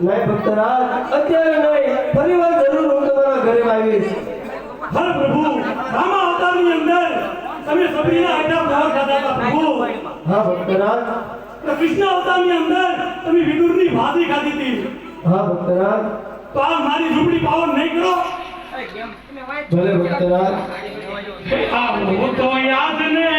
નહીં ભક્તરાજ, અત્યારે નહીં, ફરીવાર જરૂર હું તમારા ઘરે આવીશ. હર પ્રભુ, રામા અવતારની અંદર તમે સબરીના આટા પ્રહાર ખાધા હતા પ્રભુ. હા ભક્તરાજ. કૃષ્ણ અવતારની અંદર તમે વિદુરની ભાજી ખાધી હતી. હા ભક્તરાજ. તો આ મારી ઝૂંપડી પાવન નહીં કરો. ભલે ભક્તરાજ. આ હું તો યાદ ને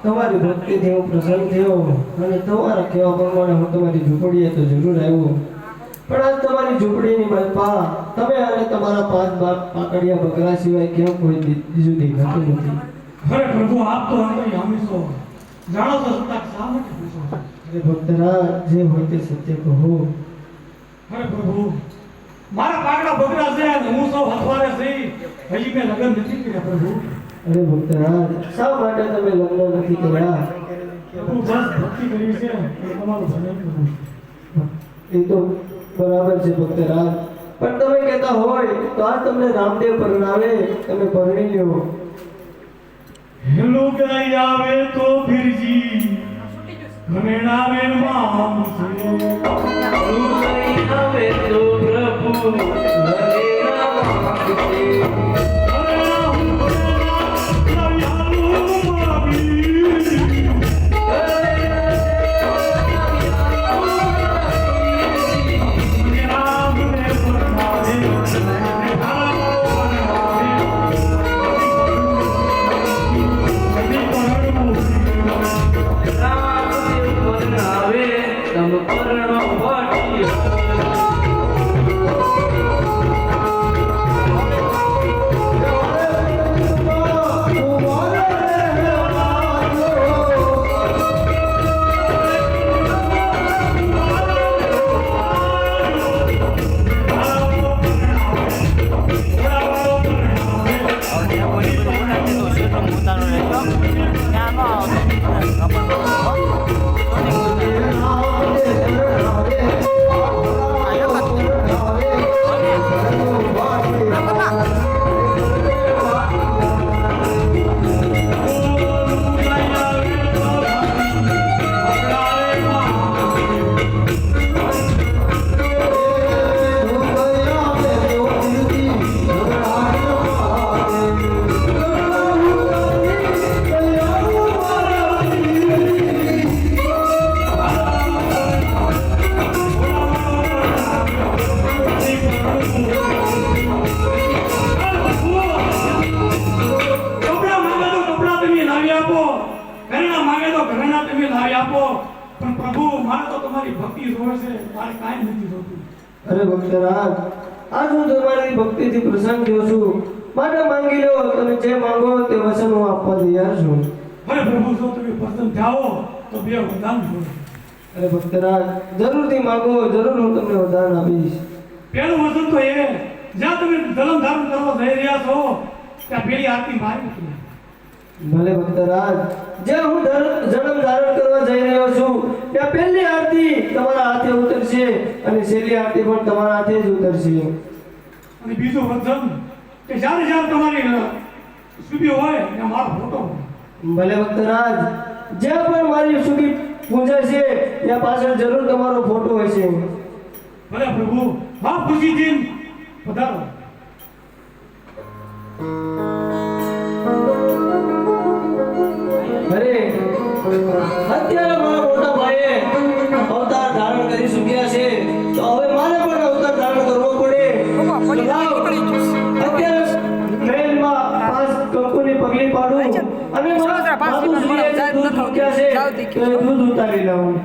તમારી ભક્તિથી હું પ્રસન્ન થયો અને તમારા કહેવા પ્રમાણે હું તમારી ઝૂંપડીએ તો જરૂર આવ્યો, પણ આજ તમારી ઝૂંપડીની માલપા તમે અને તમારા 5 પાકડિયા બકરા સિવાય કેમ કોઈ બીજું દેખાતું નથી. અરે પ્રભુ, આપ તો અંતર્યામી છો, જાણો તો સત્તા શા માટે પૂછો છો? અરે ભક્તરાજ, જે હોય તે સત્ય કહો. અરે પ્રભુ, મારા પાકડા બકરા છે અને હું સૌ હથવારે થઈ, હજી મેં લગ્ન નથી કર્યા પ્રભુ. અરે ભક્તરાજ, શા માટે તમે લગ્ન નથી કર્યા? પ્રભુ, બસ ભક્તિ કરી છે એ તમારું ભજન કરું. એ તો બરાબર છે ભક્તરાજ, પણ તમે કહેતા હોય તો આ તમને રામદેવ પરણાવે, તમે પરણી લ્યો. હેલો ગાઈ આવે તો ફિરજી ઘરેણાવે મામ છે. હેલો ગાઈ આવે તો પ્રભુ ઘરેણા મામ છે. અરે ભક્તરાજ, આજ હું તમારી ભક્તિથી પ્રસન્ન થયો છું. માટે માંગી લો, તમે જે માંગો તે વચન હું આપવા તૈયાર છું. અરે પ્રભુ જો તમે પ્રસન્ન થાઓ તો બે વરદાન છો. અરે ભક્તરાજ, જરૂરથી માંગો, જરૂર હું તમને વરદાન આપીશ. પહેલું વચન તો એ જ્યાં તમે જન્મ ધારણ કરવા જઈ રહ્યા છો ત્યાં પેલી આરતી મારી હતી. ભલે ભક્તરાજ, જે હું જન્મ ધારણ કરવા જઈ રહ્યો છું ત્યાં પહેલી આરતી તમારા હાથે ઉતરશે અને છેલ્લી આરતી પણ તમારા હાથે જ ઉતરશે. અને બીજું વચન કે જ્યારે જ્યારે તમારી સુબી હોય ત્યાં મારો ફોટો હોય. ભલે ભક્તરાજ, જ્યાં પણ મારી સુખી પૂજાશે ત્યાં પાછળ જરૂર તમારો ફોટો હશે. ભલે પ્રભુ, હા ખુશીથી પધારો. અરે અત્યારે મારા મોટા ભાઈએ અવતાર ધારણ કરી ચૂક્યા છે, તો હવે મારે પણ અવતાર ધારણ કરવો પડે. તો લાવ, અત્યારે મહેલમાં 5 કંકુની પગલી પાડું અને માતુશ્રીએ જે દૂધ મૂક્યા છે તો એ દૂધ ઉતારી લાવું.